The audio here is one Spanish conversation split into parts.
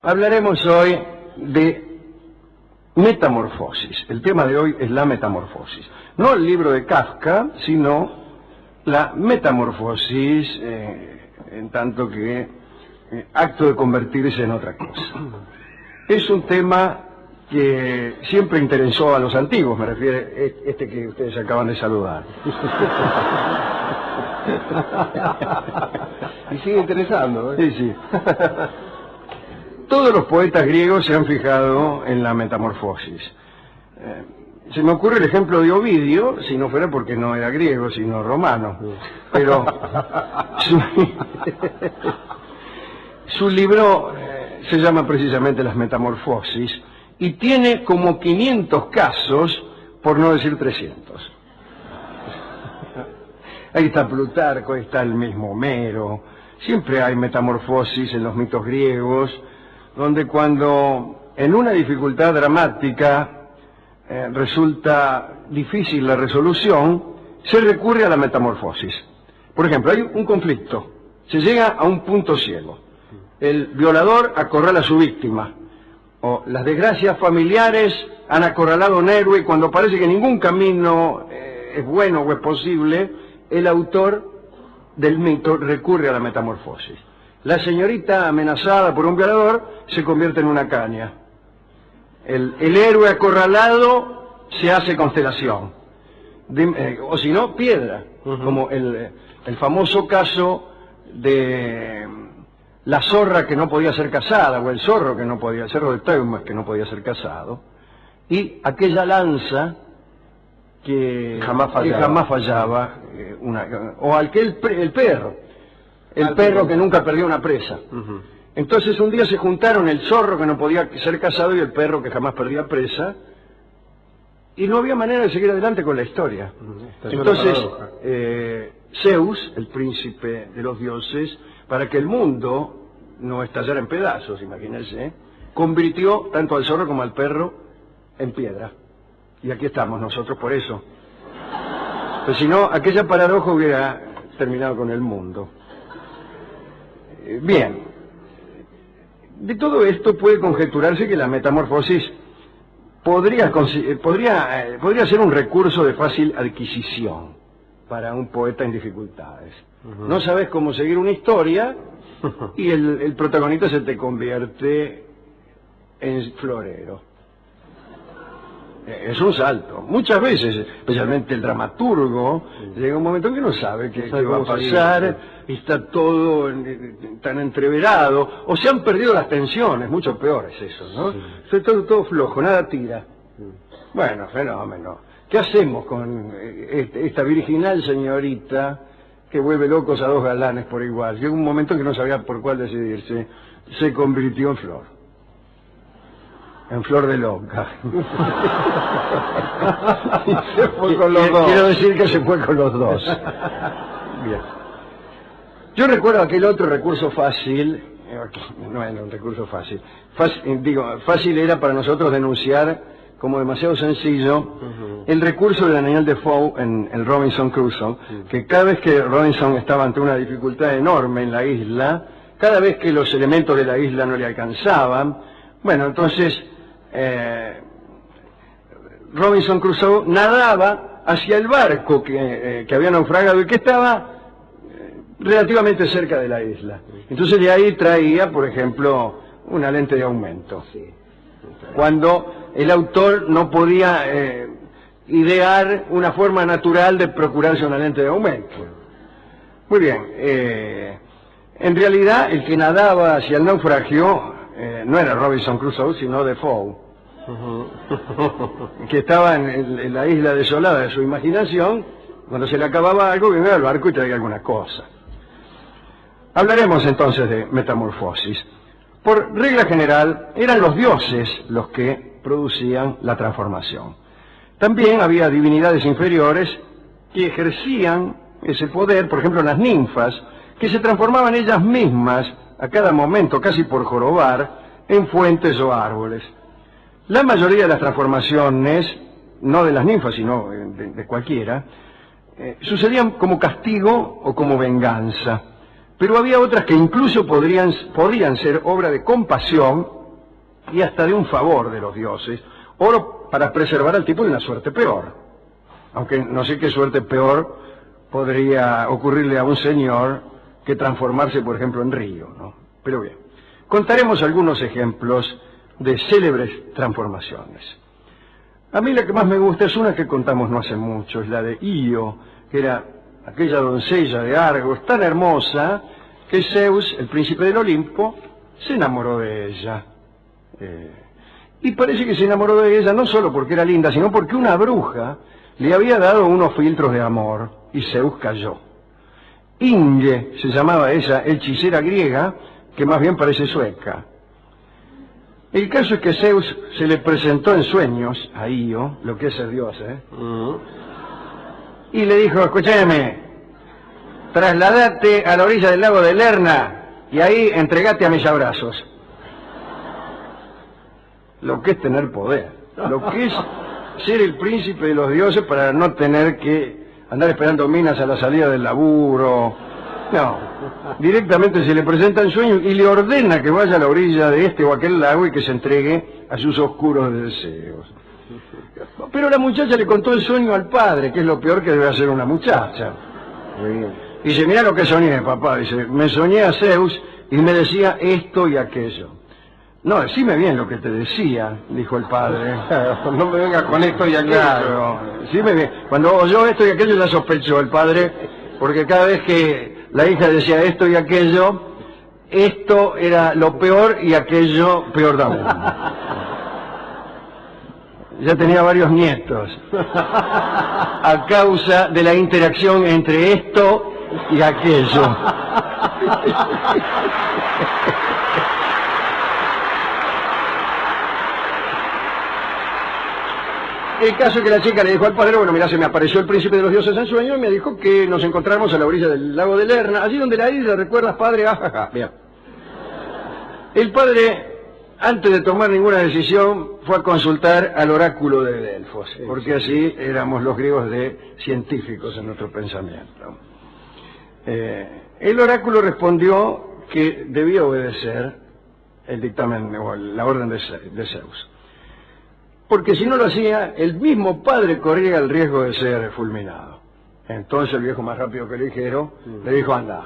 Hablaremos hoy de metamorfosis. El tema de hoy es la metamorfosis. No el libro de Kafka, sino la metamorfosis, en tanto que acto de convertirse en otra cosa. Es un tema que siempre interesó a los antiguos, me refiero a este que ustedes acaban de saludar. Y sigue interesando, ¿eh? Sí, sí. Todos los poetas griegos se han fijado en la metamorfosis. Se me ocurre el ejemplo de Ovidio, si no fuera porque no era griego, sino romano. Pero su libro se llama precisamente Las Metamorfosis y tiene como 500 casos, por no decir 300. Ahí está Plutarco, ahí está el mismo Homero. Siempre hay metamorfosis en los mitos griegos, donde cuando en una dificultad dramática resulta difícil la resolución, se recurre a la metamorfosis. Por ejemplo, hay un conflicto, se llega a un punto ciego. El violador acorrala a su víctima, o las desgracias familiares han acorralado a un héroe y cuando parece que ningún camino es bueno o es posible, el autor del mito recurre a la metamorfosis. La señorita amenazada por un violador se convierte en una caña. El héroe acorralado se hace constelación. O si no, piedra. Como el famoso caso de la zorra que no podía ser casada, o el zorro que no podía, el zorro de Teumas que no podía ser casado, y aquella lanza que jamás fallaba, o el perro que nunca perdió una presa. Entonces un día se juntaron el zorro que no podía ser casado y el perro que jamás perdía presa, y no había manera de seguir adelante con la historia. Entonces Zeus, el príncipe de los dioses, para que el mundo no estallara en pedazos, imagínense, convirtió tanto al zorro como al perro en piedra. Y aquí estamos nosotros por eso. Pues si no, aquella paradoja hubiera terminado con el mundo. Bien, de todo esto puede conjeturarse que la metamorfosis podría ser un recurso de fácil adquisición para un poeta en dificultades. No sabes cómo seguir una historia y el protagonista se te convierte en florero. Es un salto. Muchas veces, especialmente el dramaturgo, llega un momento en que no sabe qué va a pasar, y está todo tan entreverado, o se han perdido las tensiones, mucho peor es eso, ¿no? Sí. Todo flojo, nada tira. Bueno, fenómeno. ¿Qué hacemos con esta virginal señorita que vuelve locos a dos galanes por igual? Llega un momento en que no sabía por cuál decidirse, se convirtió en flor. En flor de loca. Y se fue con los dos. Quiero decir que se fue con los dos. Bien. Yo recuerdo aquel otro recurso fácil, no era un recurso fácil, fácil era para nosotros denunciar como demasiado sencillo el recurso de Daniel Defoe en el Robinson Crusoe, que cada vez que Robinson estaba ante una dificultad enorme en la isla, cada vez que los elementos de la isla no le alcanzaban, bueno, entonces Robinson Crusoe nadaba hacia el barco que había naufragado y que estaba relativamente cerca de la isla. Entonces de ahí traía, por ejemplo, una lente de aumento. Cuando el autor no podía idear una forma natural de procurarse una lente de aumento. Muy bien. En realidad, el que nadaba hacia el naufragio no era Robinson Crusoe, sino Defoe. Que estaba en la isla desolada de su imaginación, cuando se le acababa algo, venía al barco y traía alguna cosa. Hablaremos entonces de metamorfosis. Por regla general, eran los dioses los que producían la transformación. También había divinidades inferiores que ejercían ese poder, por ejemplo las ninfas, que se transformaban ellas mismas a cada momento, casi por jorobar, en fuentes o árboles. La mayoría de las transformaciones, no de las ninfas, sino de cualquiera, sucedían como castigo o como venganza. pero había otras que incluso podían ser obra de compasión y hasta de un favor de los dioses, o para preservar al tipo de una suerte peor. Aunque no sé qué suerte peor podría ocurrirle a un señor que transformarse, por ejemplo, en río, ¿no? Pero bien, contaremos algunos ejemplos de célebres transformaciones. A mí la que más me gusta es una que contamos no hace mucho, es la de Io, que era aquella doncella de Argos tan hermosa que Zeus, el príncipe del Olimpo, se enamoró de ella. Y parece que se enamoró de ella no solo porque era linda, sino porque una bruja le había dado unos filtros de amor y Zeus cayó. Inge se llamaba esa hechicera griega, que más bien parece sueca. El caso es que Zeus se le presentó en sueños a Io, lo que es el dios, y le dijo: escúchame, trasladate a la orilla del lago de Lerna y ahí entregate a mis abrazos. Lo que es tener poder, lo que es ser el príncipe de los dioses para no tener que andar esperando minas a la salida del laburo. No, directamente se le presenta en sueños y le ordena que vaya a la orilla de este o aquel lago y que se entregue a sus oscuros deseos. Pero la muchacha le contó el sueño al padre, que es lo peor que debe hacer una muchacha. Dice: mira lo que soñé, papá. Dice: me soñé a Zeus y me decía esto y aquello. No, decime bien lo que te decía, dijo el padre. No me vengas con esto y aquello. Decime bien. Cuando oyó esto y aquello ya sospechó el padre, porque cada vez que la hija decía esto y aquello, esto era lo peor y aquello peor aún. Ya tenía varios nietos a causa de la interacción entre esto y aquello. El caso es que la chica le dijo al padre: bueno, mira, se me apareció el príncipe de los dioses en sueño y me dijo que nos encontramos a la orilla del lago de Lerna, allí donde la isla, ¿recuerdas, padre? Ajaja. Bien. El padre, antes de tomar ninguna decisión, fue a consultar al oráculo de Delfos, porque así éramos los griegos de científicos en nuestro pensamiento. El oráculo respondió que debía obedecer el dictamen o la orden de Zeus, porque si no lo hacía, el mismo padre corría el riesgo de ser fulminado. Entonces el viejo, más rápido que el ligero, le dijo: anda.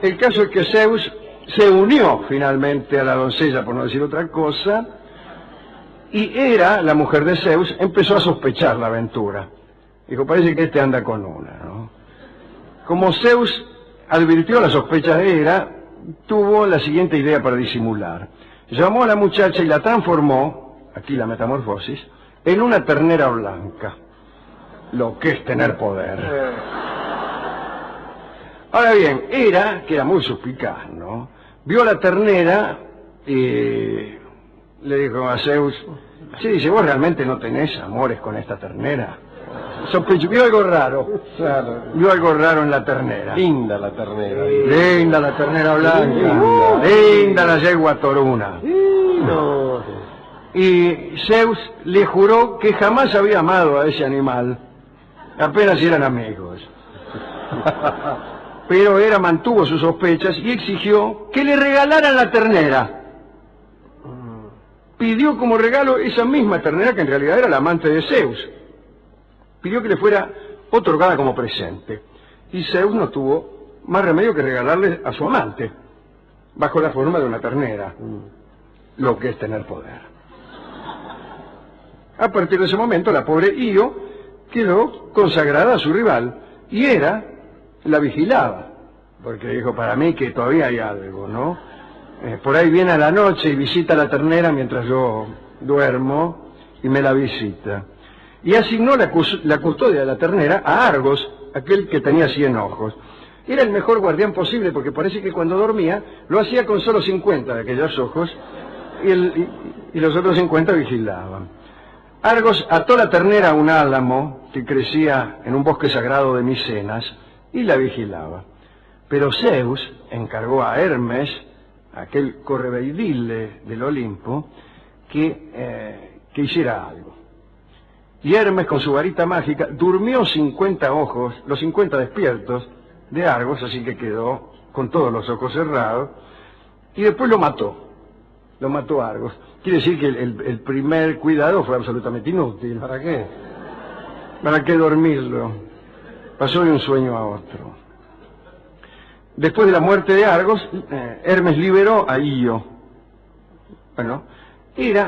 El caso es que Zeus se unió finalmente a la doncella, por no decir otra cosa, y Hera, la mujer de Zeus, empezó a sospechar la aventura. Dijo: parece que este anda con una, ¿no? Como Zeus advirtió las sospechas de Hera, tuvo la siguiente idea para disimular. Llamó a la muchacha y la transformó, aquí la metamorfosis, en una ternera blanca. Lo que es tener poder. Ahora bien, Hera, que era muy suspicaz, ¿no?, vio a la ternera y le dijo a Zeus: sí, dice, ¿vos realmente no tenés amores con esta ternera? Sospechó, vio algo raro. Claro. Vio algo raro en la ternera. Linda la ternera. Linda la ternera blanca. Linda la yegua toruna. No. Y Zeus le juró que jamás había amado a ese animal, apenas eran amigos. Pero Hera mantuvo sus sospechas y exigió que le regalaran la ternera. Pidió como regalo esa misma ternera, que en realidad era la amante de Zeus. Pidió que le fuera otorgada como presente. Y Zeus no tuvo más remedio que regalarle a su amante, bajo la forma de una ternera. Lo que es tener poder. A partir de ese momento, la pobre Io quedó consagrada a su rival, y Hera la vigilaba, porque dijo: para mí que todavía hay algo, ¿no? Por ahí viene a la noche y visita a la ternera mientras yo duermo, y me la visita. Y asignó la custodia de la ternera a Argos, aquel que tenía 100 ojos. Era el mejor guardián posible, porque parece que cuando dormía lo hacía con solo 50 de aquellos ojos, y los otros 50 vigilaban. Argos ató la ternera a un álamo que crecía en un bosque sagrado de Micenas y la vigilaba. Pero Zeus encargó a Hermes, aquel correveidil del Olimpo, que hiciera algo. Y Hermes, con su varita mágica, durmió 50 ojos, los 50 despiertos, de Argos, así que quedó con todos los ojos cerrados, y después lo mató Argos. Quiere decir que el primer cuidado fue absolutamente inútil. ¿Para qué? ¿Para qué dormirlo? Pasó de un sueño a otro. Después de la muerte de Argos, Hermes liberó a Io. Bueno,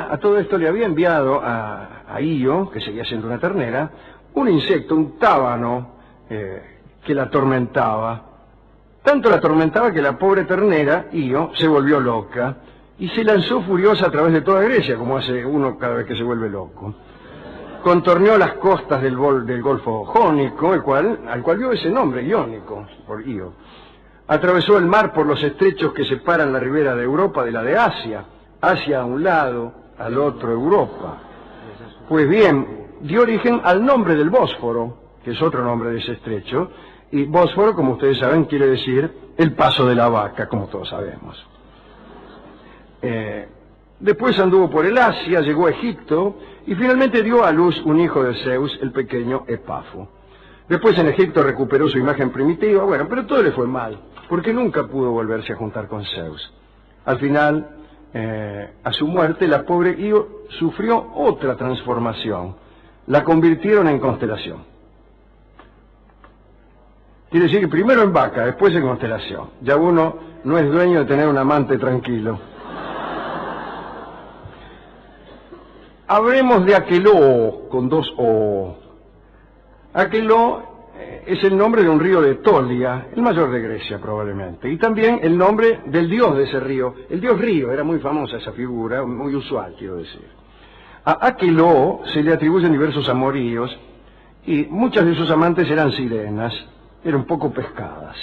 a todo esto le había enviado a Io, que seguía siendo una ternera, un insecto, un tábano, que la atormentaba. Tanto la atormentaba que la pobre ternera, Io, se volvió loca y se lanzó furiosa a través de toda Grecia, como hace uno cada vez que se vuelve loco. Contorneó las costas del Golfo Jónico, al cual dio ese nombre, Iónico, por Io. Atravesó el mar por los estrechos que separan la ribera de Europa de la de Asia. Asia a un lado, al otro Europa. Pues bien, dio origen al nombre del Bósforo, que es otro nombre de ese estrecho, y Bósforo, como ustedes saben, quiere decir el paso de la vaca, como todos sabemos. Después anduvo por el Asia, llegó a Egipto, y finalmente dio a luz un hijo de Zeus, el pequeño Epafo. Después en Egipto recuperó su imagen primitiva, bueno, pero todo le fue mal, porque nunca pudo volverse a juntar con Zeus. Al final, a su muerte, la pobre Io sufrió otra transformación. La convirtieron en constelación. Quiere decir que primero en vaca, después en constelación. Ya uno no es dueño de tener un amante tranquilo. Hablemos de Aqueloo, con 2 O. Aqueloo es el nombre de un río de Etolia, el mayor de Grecia probablemente, y también el nombre del dios de ese río. El dios río, era muy famosa esa figura, muy usual, quiero decir. A Aqueloo se le atribuyen diversos amoríos, y muchas de sus amantes eran sirenas, eran un poco pescadas.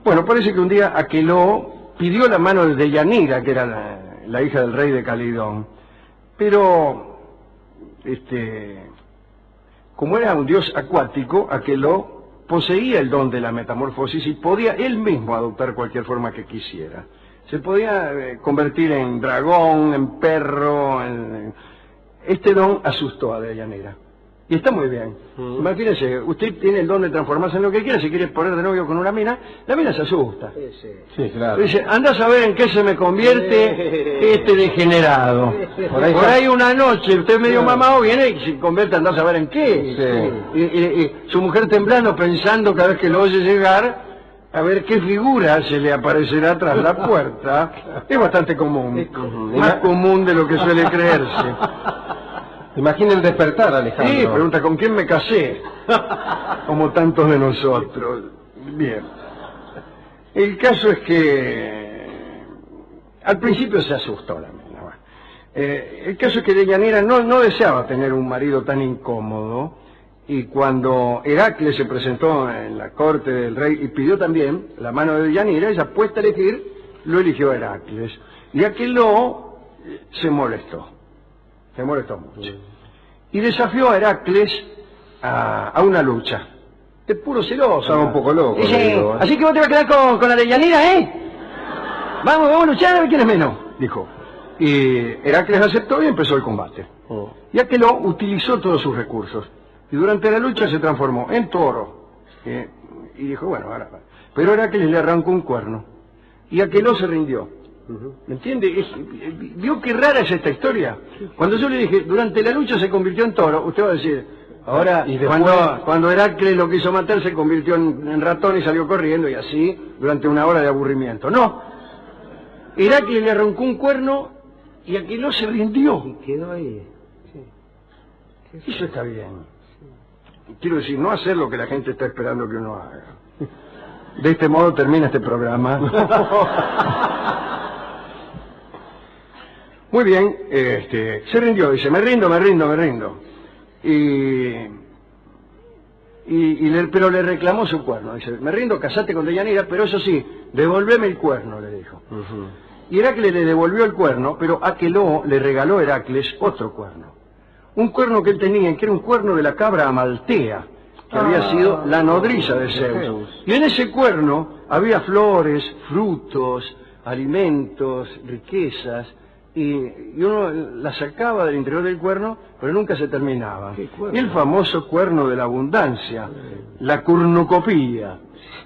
Bueno, parece que un día Aqueloo pidió la mano de Deyanira, que era la hija del rey de Calidón, pero como era un dios acuático, Aqueloo poseía el don de la metamorfosis y podía él mismo adoptar cualquier forma que quisiera. Se podía convertir en dragón, en perro. Este don asustó a Deyanira. Y está muy bien. Imagínese, usted tiene el don de transformarse en lo que quiera. Si quiere poner de novio con una mina, la mina se asusta. Sí, claro. Dice, anda a saber en qué se me convierte este degenerado. Por ahí una noche, usted medio mamado viene y se convierte, anda a saber en qué. Sí. Y su mujer temblando, pensando cada vez que lo oye llegar, a ver qué figura se le aparecerá tras la puerta. Es bastante común. Más común de lo que suele creerse. Imagina el despertar, Alejandro. Sí, pregunta, ¿con quién me casé? Como tantos de nosotros. Bien. El caso es que al principio se asustó la mina. El caso es que Deyanira no deseaba tener un marido tan incómodo, y cuando Heracles se presentó en la corte del rey y pidió también la mano de Deyanira, ella, puesta a elegir, lo eligió a Heracles. Y Aqueloo se molestó mucho. Y desafió a Heracles a una lucha. Es puro celoso. Estaba un poco loco. Dice, así que vos te vas a quedar con la Deyanira, ¿eh? Vamos a luchar a ver quién es menos, dijo. Y Heracles aceptó y empezó el combate. Y Aqueloo utilizó todos sus recursos. Y durante la lucha se transformó en toro. Y dijo, bueno, ahora va. Pero Heracles le arrancó un cuerno. Y Aqueloo se rindió. ¿Me entiende? ¿Vio qué rara es esta historia? Cuando yo le dije, durante la lucha se convirtió en toro, usted va a decir, ahora, y después, cuando Heracles lo quiso matar, se convirtió en ratón y salió corriendo, y así, durante una hora de aburrimiento. No. Heracles le arrancó un cuerno y Aqueloo se rindió. Y quedó ahí. Sí. Eso está bien. Quiero decir, no hacer lo que la gente está esperando que uno haga. De este modo termina este programa. Muy bien, se rindió, dice, me rindo. Pero le reclamó su cuerno. Dice, me rindo, casate con Deyanira, pero eso sí, devolveme el cuerno, le dijo. Y Heracles le devolvió el cuerno, pero Aqueloo le regaló a Heracles otro cuerno. Un cuerno que él tenía, que era un cuerno de la cabra Amaltea, que había sido la nodriza de Zeus. Y en ese cuerno había flores, frutos, alimentos, riquezas, y uno la sacaba del interior del cuerno, pero nunca se terminaba. Y el famoso cuerno de la abundancia, la cornucopía.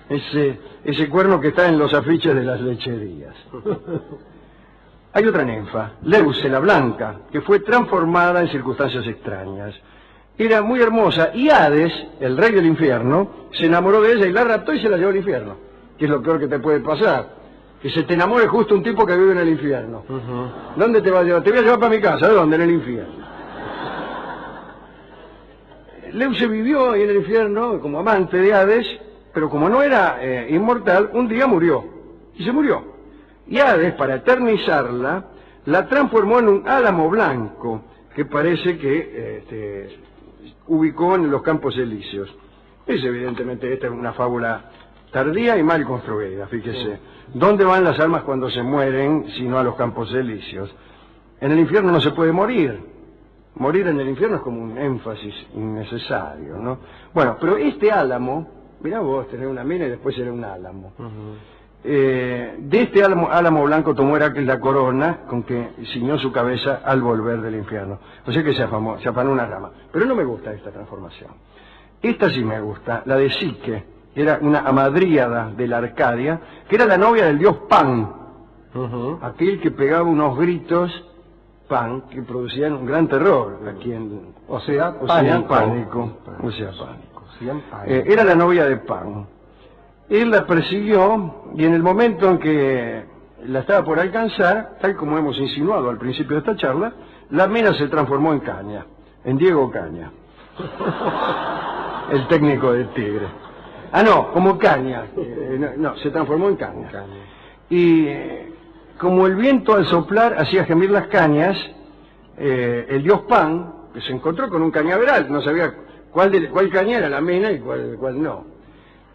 ese cuerno que está en los afiches de las lecherías. Hay otra ninfa, Leuce la Blanca, que fue transformada en circunstancias extrañas. Era muy hermosa y Hades, el rey del infierno, se enamoró de ella y la raptó y se la llevó al infierno, que es lo peor que te puede pasar, que se te enamore justo un tipo que vive en el infierno. ¿Dónde te va a llevar? Te voy a llevar para mi casa. ¿De dónde? En el infierno. Leuce vivió ahí en el infierno como amante de Hades, pero como no era inmortal, un día murió, y se murió. Y Hades, para eternizarla, la transformó en un álamo blanco, que parece que ubicó en los Campos Elíseos. Es evidentemente esta es una fábula tardía y mal construida, fíjese. ¿Dónde van las almas cuando se mueren, sino a los Campos Elíseos? En el infierno no se puede morir. Morir en el infierno es como un énfasis innecesario, ¿no? Bueno, pero este álamo, mirá vos, tenés una mina y después era un álamo. De este álamo blanco tomó Heracles la corona con que ciñó su cabeza al volver del infierno. O sea que se afanó una rama. Pero no me gusta esta transformación. Esta sí me gusta, la de Psique, que era una amadríada de la Arcadia, que era la novia del dios Pan, aquel que pegaba unos gritos, Pan, que producían un gran terror aquí en... pánico. Era la novia de Pan. Él la persiguió y en el momento en que la estaba por alcanzar, tal como hemos insinuado al principio de esta charla, la mina se transformó en Caña, en Diego Caña, el técnico del Tigre. Ah, no, como Caña, no, se transformó en Caña. Y como el viento al soplar hacía gemir las cañas, el dios Pan, que se encontró con un cañaveral, no sabía cuál caña era la mina y cuál no.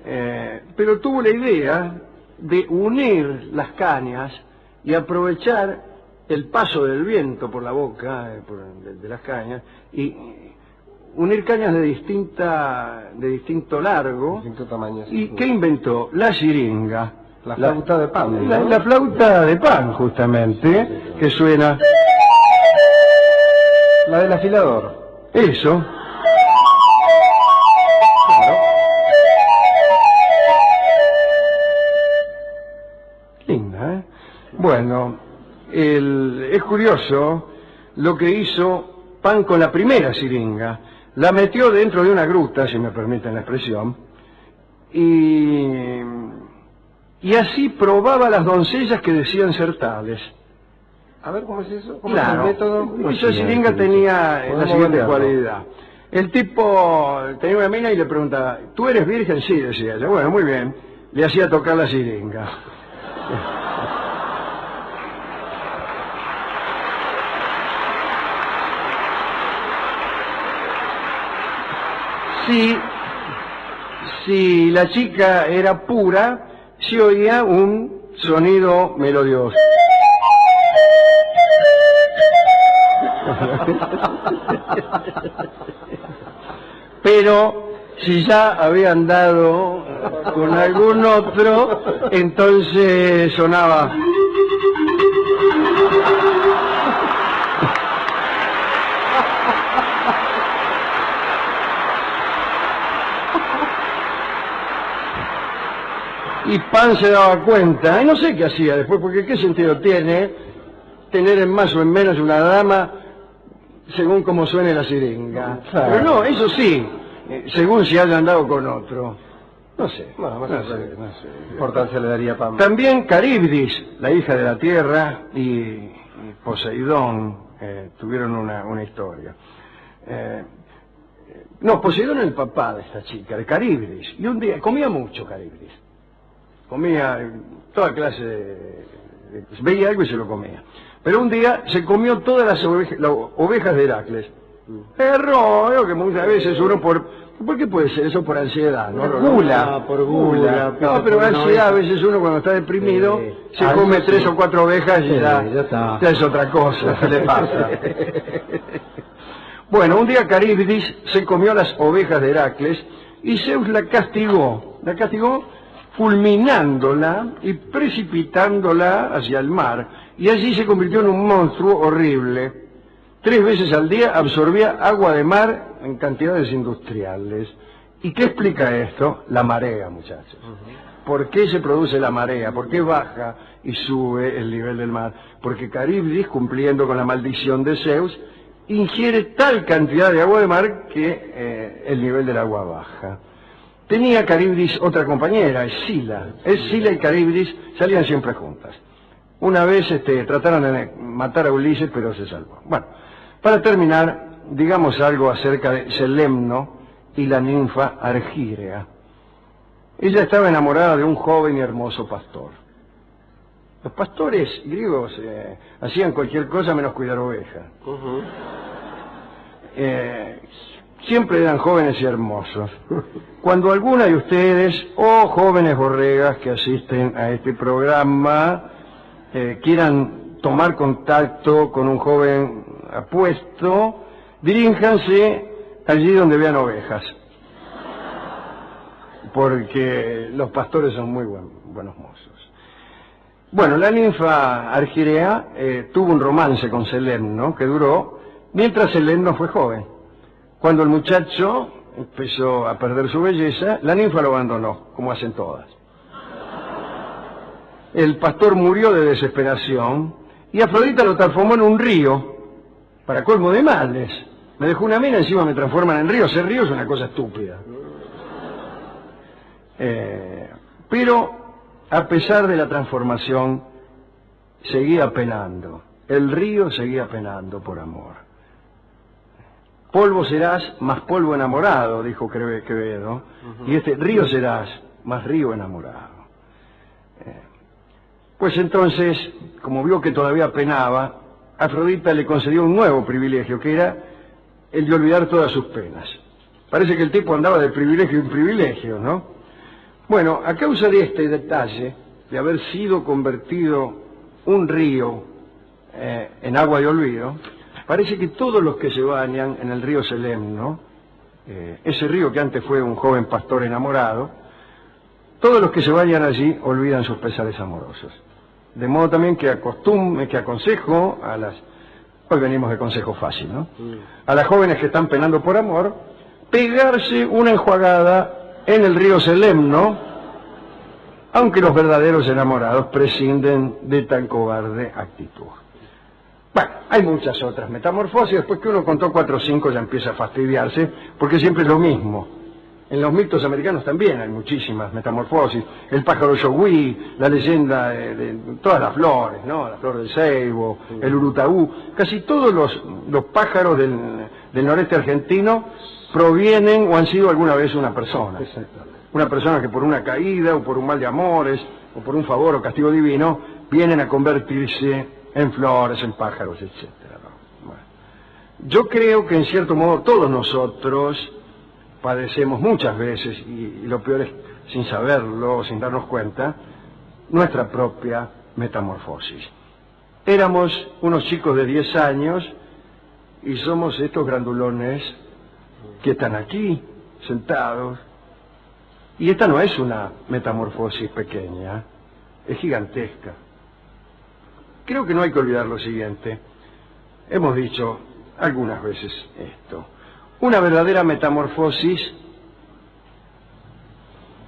Pero tuvo la idea de unir las cañas y aprovechar el paso del viento por la boca de las cañas y unir cañas de distinto largo. Distinto tamaño. ¿Y qué inventó? La siringa. La flauta de Pan. ¿No? La flauta de Pan, justamente, que suena... La del afilador. Eso. Linda, ¿eh? Bueno, es curioso lo que hizo Pan con la primera siringa. La metió dentro de una gruta, si me permiten la expresión, y así probaba a las doncellas que decían ser tales. A ver, ¿cómo es eso? ¿Cómo Claro, es el método? esa siringa tenía la siguiente cualidad. El tipo tenía una mina y le preguntaba, ¿tú eres virgen? Sí, decía ella. Bueno, muy bien. Le hacía tocar la siringa. Si la chica era pura, se oía un sonido melodioso. Pero si ya había andado con algún otro, entonces sonaba. Y Pan se daba cuenta, y no sé qué hacía después, porque qué sentido tiene tener en más o en menos una dama según cómo suene la siringa. Claro. Pero no, eso sí, según si haya andado con otro. No sé. No sé. Importancia le daría Pan. También Caribdis, la hija de la tierra, y Poseidón tuvieron una historia. Poseidón era el papá de esta chica, de Caribdis. Y un día, comía mucho Caribdis. Comía toda clase veía algo y se lo comía. Pero un día se comió todas las ovejas de Heracles. Error, que muchas veces uno ¿por qué puede ser eso? Por ansiedad, ¿no? Por gula. No, pero ansiedad, a veces uno cuando está deprimido se come 3 o 4 ovejas y ya es otra cosa, se le pasa. Bueno, un día Caribdis se comió las ovejas de Heracles y Zeus la castigó fulminándola y precipitándola hacia el mar, y allí se convirtió en un monstruo horrible. 3 veces al día absorbía agua de mar en cantidades industriales, ¿Y qué explica esto? La marea, muchachos. ¿Por qué se produce la marea? ¿Por qué baja y sube el nivel del mar? Porque Caribdis, cumpliendo con la maldición de Zeus, ingiere tal cantidad de agua de mar que el nivel del agua baja. Tenía Caribdis otra compañera, Escila. Escila y Caribdis salían siempre juntas. Una vez trataron de matar a Ulises, pero se salvó. Bueno, para terminar, digamos algo acerca de Selemno y la ninfa Argírea. Ella estaba enamorada de un joven y hermoso pastor. Los pastores griegos hacían cualquier cosa menos cuidar ovejas. Siempre eran jóvenes y hermosos. Cuando alguna de ustedes, o jóvenes borregas que asisten a este programa, quieran tomar contacto con un joven apuesto, diríjanse allí donde vean ovejas, porque los pastores son muy buenos mozos. Bueno, la ninfa Argírea tuvo un romance con Selemno que duró mientras Selemno fue joven. Cuando el muchacho empezó a perder su belleza, la ninfa lo abandonó, como hacen todas. El pastor murió de desesperación y Afrodita lo transformó en un río, para colmo de males. Me dejó una mina, encima me transforman en río. Ser río es una cosa estúpida. Pero, a pesar de la transformación, seguía penando. El río seguía penando por amor. Polvo serás, más polvo enamorado, dijo Quevedo. Y río serás, más río enamorado. Pues entonces, como vio que todavía penaba, Afrodita le concedió un nuevo privilegio, que era el de olvidar todas sus penas. Parece que el tipo andaba de privilegio en privilegio, ¿no? Bueno, a causa de este detalle, de haber sido convertido un río en agua de olvido, parece que todos los que se bañan en el río Selemno, ese río que antes fue un joven pastor enamorado, todos los que se bañan allí olvidan sus pesares amorosos. De modo también que aconsejo a las... Hoy venimos de consejo fácil, ¿no? A las jóvenes que están penando por amor, pegarse una enjuagada en el río Selemno, aunque los verdaderos enamorados prescinden de tan cobarde actitud. Bueno, hay muchas otras metamorfosis. Después que uno contó 4 o 5 ya empieza a fastidiarse, porque siempre es lo mismo. En los mitos americanos también hay muchísimas metamorfosis. El pájaro yogui, la leyenda de todas las flores, ¿no? La flor del ceibo, el urutaú. Casi todos los pájaros del noreste argentino provienen o han sido alguna vez una persona. Una persona que por una caída o por un mal de amores o por un favor o castigo divino vienen a convertirse en flores, en pájaros, etc. Bueno, yo creo que en cierto modo todos nosotros padecemos muchas veces, y lo peor es sin saberlo, sin darnos cuenta, nuestra propia metamorfosis. Éramos unos chicos de 10 años y somos estos grandulones que están aquí, sentados. Y esta no es una metamorfosis pequeña, es gigantesca. Creo que no hay que olvidar lo siguiente. Hemos dicho algunas veces esto. Una verdadera metamorfosis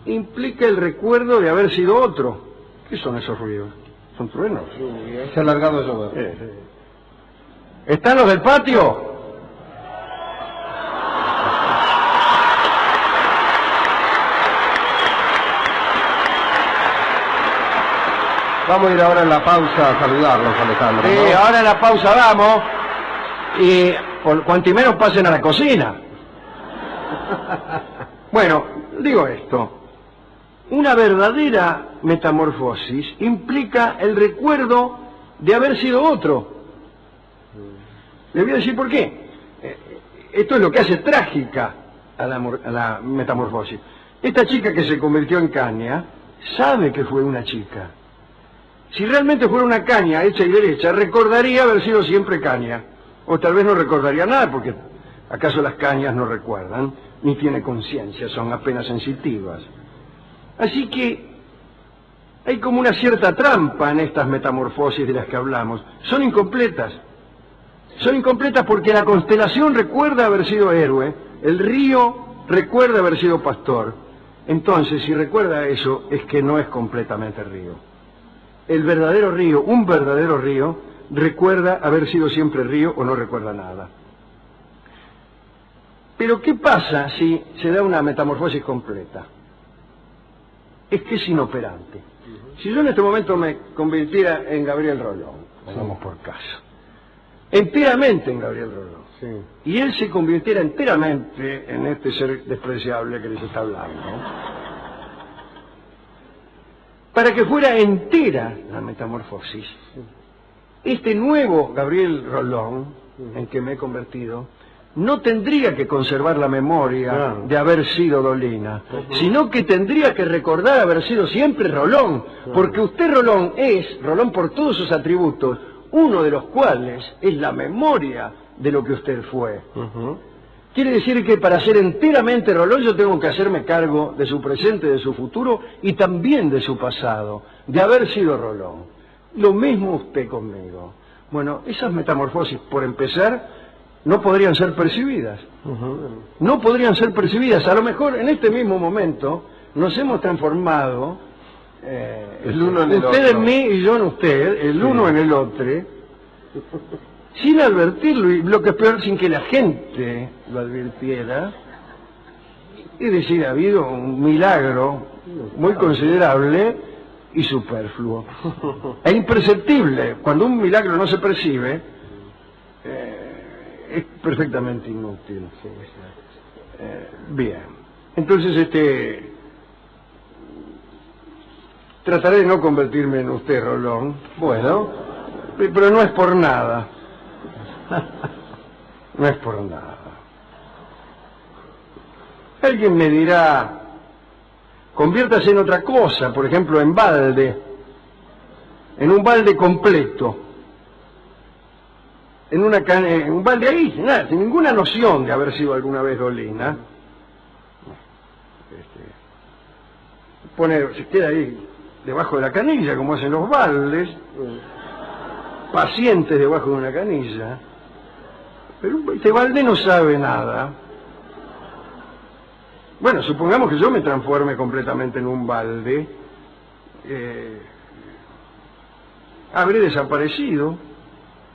implica el recuerdo de haber sido otro. ¿Qué son esos ruidos? ¿Son truenos? Se ha alargado el llover. ¿Están los del patio? Vamos a ir ahora en la pausa a saludarlos, Alejandro, Sí, ¿no? ahora en la pausa vamos. Y cuanto menos pasen a la cocina. Bueno, digo esto. Una verdadera metamorfosis implica el recuerdo de haber sido otro. Le voy a decir por qué. Esto es lo que hace trágica a la metamorfosis. Esta chica que se convirtió en caña sabe que fue una chica. Si realmente fuera una caña hecha y derecha, recordaría haber sido siempre caña. O tal vez no recordaría nada, porque acaso las cañas no recuerdan, ni tienen conciencia, son apenas sensitivas. Así que hay como una cierta trampa en estas metamorfosis de las que hablamos. Son incompletas. Son incompletas porque la constelación recuerda haber sido héroe, el río recuerda haber sido pastor. Entonces, si recuerda eso, es que no es completamente río. El verdadero río, un verdadero río, recuerda haber sido siempre río o no recuerda nada. Pero ¿qué pasa si se da una metamorfosis completa? Es que es inoperante. Si yo en este momento me convirtiera en Gabriel Rolón, vamos por caso, enteramente en Gabriel Rolón, y él se convirtiera enteramente en este ser despreciable que les está hablando, para que fuera entera la metamorfosis, este nuevo Gabriel Rolón en que me he convertido no tendría que conservar la memoria de haber sido Dolina, sino que tendría que recordar haber sido siempre Rolón, porque usted Rolón es Rolón por todos sus atributos, uno de los cuales es la memoria de lo que usted fue. Quiere decir que para ser enteramente Rolón yo tengo que hacerme cargo de su presente, de su futuro y también de su pasado, de haber sido Rolón. Lo mismo usted conmigo. Bueno, esas metamorfosis, por empezar, no podrían ser percibidas. No podrían ser percibidas. A lo mejor en este mismo momento nos hemos transformado, el uno en el usted otro. en mí y yo en usted, el uno en el otro, sin advertirlo, y lo que es peor, sin que la gente lo advirtiera. Es decir, ha habido un milagro muy considerable y superfluo. Es imperceptible. Cuando un milagro no se percibe, es perfectamente inútil. Bien. Entonces, trataré de no convertirme en usted, Rolón. Bueno, pero no es por nada. No es por nada. Alguien me dirá, conviértase en otra cosa, por ejemplo, en balde, en un balde completo. En un balde ahí, nada, sin ninguna noción de haber sido alguna vez Dolina. Se queda ahí debajo de la canilla, como hacen los baldes, pacientes debajo de una canilla. Pero este balde no sabe nada. Bueno, supongamos que yo me transforme completamente en un balde. Habré desaparecido.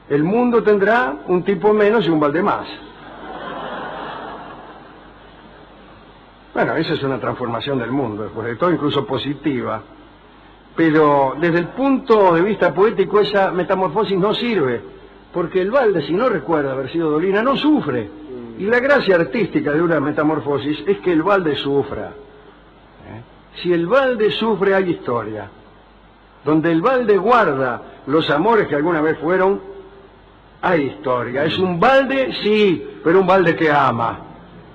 El mundo tendrá un tipo menos y un balde más. Bueno, esa es una transformación del mundo, después de todo, incluso positiva. Pero desde el punto de vista poético, esa metamorfosis no sirve, porque el balde, si no recuerda haber sido Dolina, no sufre. Y la gracia artística de una metamorfosis es que el balde sufra. Si el balde sufre, hay historia. Donde el balde guarda los amores que alguna vez fueron, hay historia. Es un balde, sí, pero un balde que ama.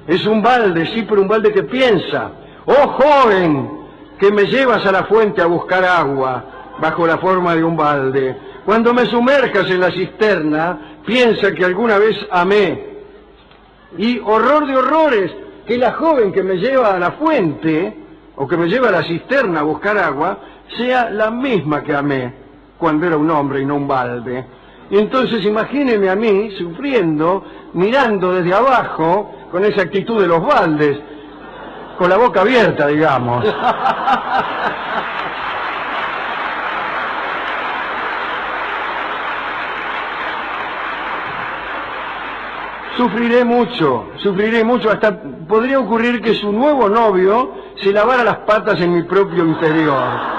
Es un balde, sí, pero un balde que piensa. ¡Oh, joven, que me llevas a la fuente a buscar agua bajo la forma de un balde! Cuando me sumerjas en la cisterna, piensa que alguna vez amé. Y horror de horrores, que la joven que me lleva a la fuente, o que me lleva a la cisterna a buscar agua, sea la misma que amé cuando era un hombre y no un balde. Y entonces imagíneme a mí sufriendo, mirando desde abajo, con esa actitud de los baldes, con la boca abierta, digamos. Sufriré mucho, hasta podría ocurrir que su nuevo novio se lavara las patas en mi propio interior.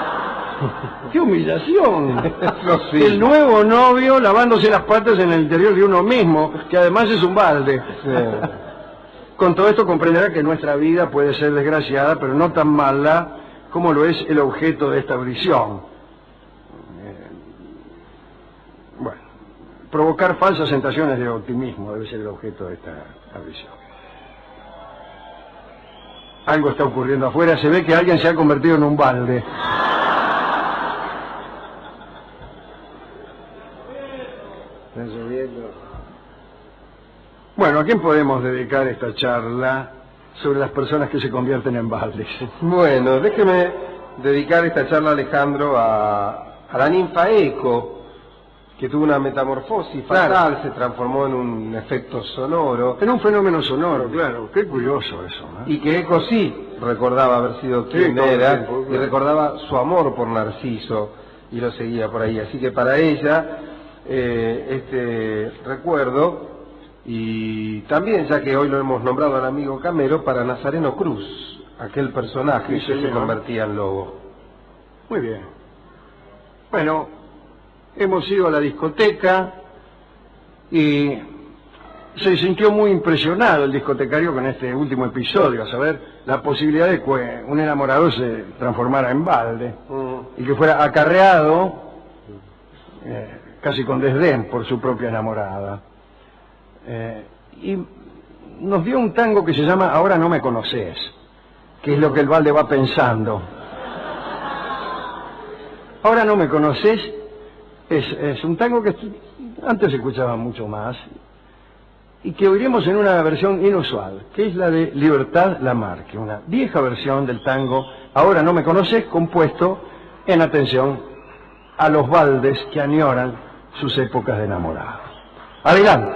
¡Qué humillación! No, sí. El nuevo novio lavándose las patas en el interior de uno mismo, que además es un balde. Sí. Con todo esto comprenderá que nuestra vida puede ser desgraciada, pero no tan mala como lo es el objeto de esta visión. Bueno, provocar falsas sensaciones de optimismo debe ser el objeto de esta visión. Algo está ocurriendo afuera, se ve que alguien se ha convertido en un balde. Bueno, ¿a quién podemos dedicar esta charla sobre las personas que se convierten en baldes? Bueno, déjeme dedicar esta charla, Alejandro, a la ninfa Eco, que tuvo una metamorfosis fatal, se transformó en un efecto sonoro. En un fenómeno sonoro, claro. Qué curioso eso, ¿no? Y que Eco sí recordaba haber sido quien era, y recordaba su amor por Narciso, y lo seguía por ahí. Así que para ella, este recuerdo, y también, ya que hoy lo hemos nombrado al amigo Camero, para Nazareno Cruz, aquel personaje que se convertía en lobo. Muy bien. Bueno, hemos ido a la discoteca y se sintió muy impresionado el discotecario con este último episodio, a saber, la posibilidad de que un enamorado se transformara en balde y que fuera acarreado casi con desdén por su propia enamorada. Y nos dio un tango que se llama Ahora no me conoces, que es lo que el balde va pensando. Ahora no me conoces es un tango que antes se escuchaba mucho más y que oiremos en una versión inusual, que es la de Libertad Lamarque, una vieja versión del tango Ahora no me conoces, compuesto en atención a los baldes que añoran sus épocas de enamorado. Adelante.